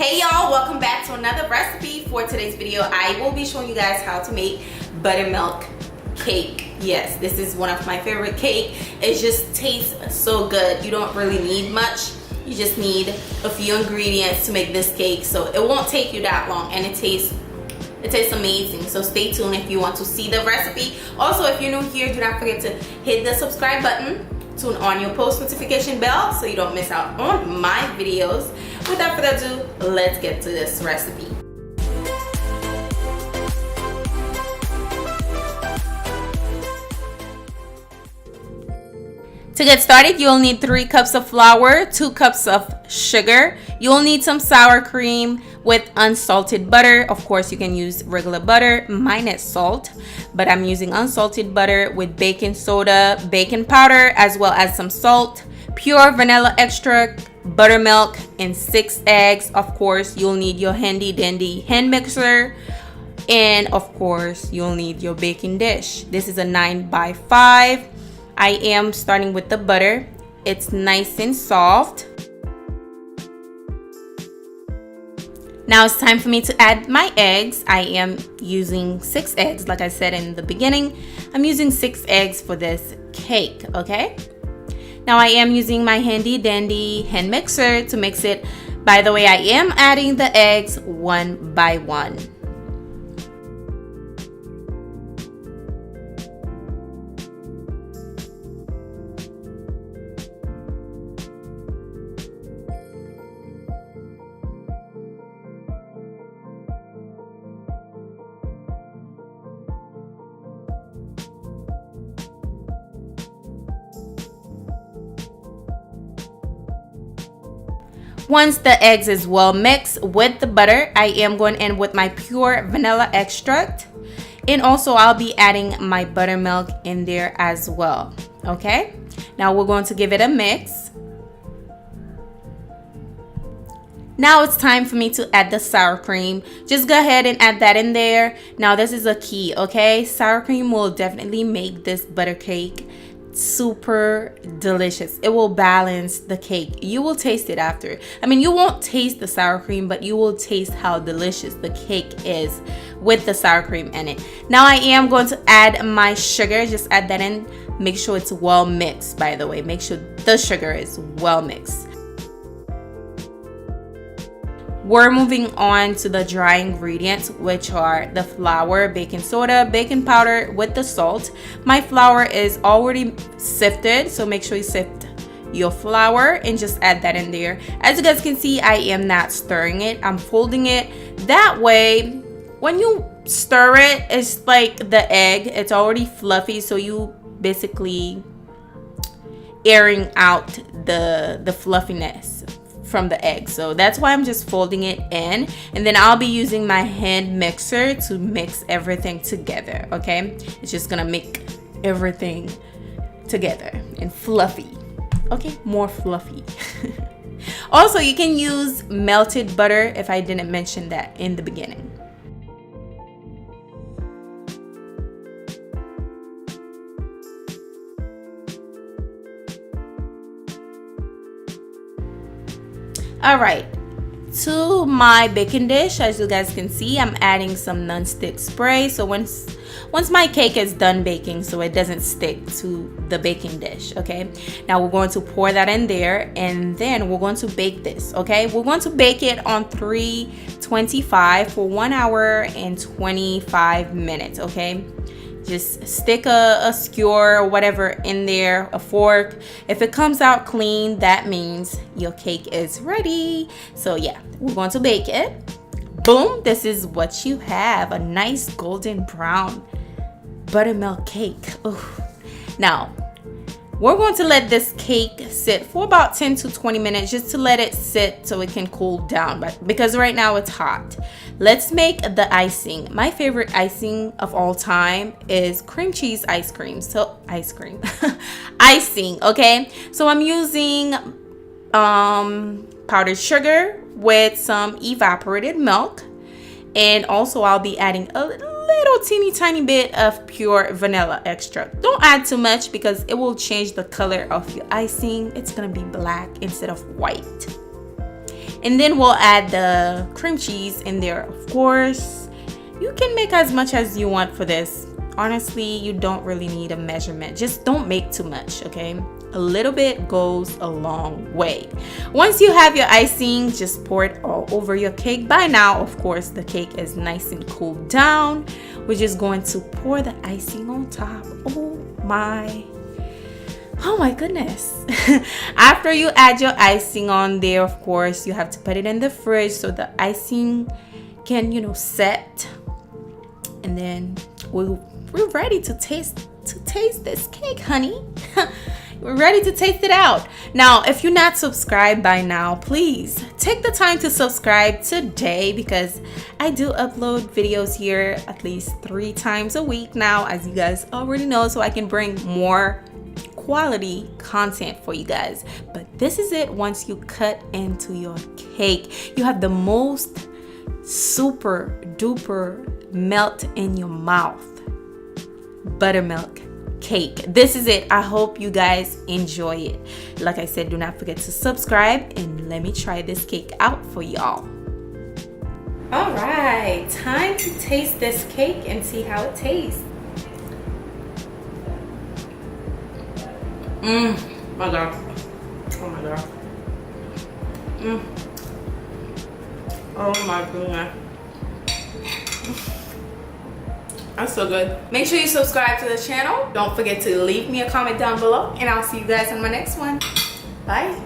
Hey y'all, welcome back to another recipe. For today's video, I will be showing you guys how to make buttermilk cake. Yes, this is one of my favorite cake. It just tastes so good. You don't really need much. You just need a few ingredients to make this cake, so it won't take you that long, and it tastes amazing. So stay tuned if you want to see the recipe. Also, if you're new here, do not forget to hit the subscribe button, turn on your post notification bell so you don't miss out on my videos. Without further ado, let's get to this recipe. To get started, you'll need 3 cups of flour, 2 cups of sugar. You'll need some sour cream with unsalted butter. Of course, you can use regular butter minus salt, but I'm using unsalted butter with baking soda, baking powder, as well as some salt, pure vanilla extract, buttermilk, and 6 eggs. Of course, you'll need your handy dandy hand mixer, and of course, you'll need your baking dish. This is a 9x5. I am starting with the butter. It's nice and soft. Now it's time for me to add my eggs. I am using 6 eggs, like I said in the beginning. I'm using 6 eggs for this cake, okay? Now I am using my handy dandy hand mixer to mix it. By the way, I am adding the eggs one by one. Once the eggs is well mixed with the butter, I am going in with my pure vanilla extract, and also I'll be adding my buttermilk in there as well. Okay, now we're going to give it a mix. Now it's time for me to add the sour cream. Just go ahead and add that in there. Now this is a key, okay? Sour cream will definitely make this butter cake super delicious. It will balance the cake. You will taste it after. I mean, you won't taste the sour cream, but you will taste how delicious the cake is with the sour cream in it. Now I am going to add my sugar. Just add that in. Make sure it's well mixed, by the way. Make sure the sugar is well mixed. We're moving on to the dry ingredients, which are the flour, baking soda, baking powder with the salt. My flour is already sifted, so make sure you sift your flour and just add that in there. As you guys can see, I am not stirring it. I'm folding it. That way, when you stir it, it's like the egg. It's already fluffy, so you basically airing out the fluffiness from the egg. So that's why I'm just folding it in, and then I'll be using my hand mixer to mix everything together. Okay, it's just gonna make everything together and fluffy. Okay, more fluffy. Also, you can use melted butter if I didn't mention that in the beginning. All right, to my baking dish, as you guys can see, I'm adding some non-stick spray. So once my cake is done baking, so it doesn't stick to the baking dish. Okay, now we're going to pour that in there, and then we're going to bake this. Okay, we're going to bake it on 325 for 1 hour and 25 minutes. Okay, just stick a skewer or whatever in there, a fork. If it comes out clean, that means your cake is ready. So yeah, we're going to bake it. Boom, this is what you have, a nice golden brown buttermilk cake. Ooh. Now we're going to let this cake sit for about 10 to 20 minutes, just to let it sit so it can cool down, but because right now it's hot. Let's make the icing. My favorite icing of all time is cream cheese ice cream. So icing, okay? So I'm using powdered sugar with some evaporated milk, and also I'll be adding a little teeny tiny bit of pure vanilla extract. Don't add too much because it will change the color of your icing. It's gonna be black instead of white. And then we'll add the cream cheese in there. Of course, you can make as much as you want for this. Honestly, you don't really need a measurement. Just don't make too much, okay? A little bit goes a long way. Once you have your icing, just pour it all over your cake. By now, of course, the cake is nice and cooled down. We're just going to pour the icing on top. Oh my goodness. After you add your icing on there, of course, you have to put it in the fridge so the icing can, you know, set. And then we're ready to taste this cake, honey. We're ready to taste it out. Now, if you're not subscribed by now, please take the time to subscribe today, because I do upload videos here at least 3 times a week now, as you guys already know, so I can bring more quality content for you guys. But this is it. Once you cut into your cake, you have the most super duper melt in your mouth buttermilk cake. This is it. I hope you guys enjoy it. Like I said, do not forget to subscribe, and let me try this cake out for y'all. All right, time to taste this cake and see how it tastes. My God. Oh my God. Oh my goodness. That's so good. Make sure you subscribe to the channel. Don't forget to leave me a comment down below, and I'll see you guys on my next one. Bye.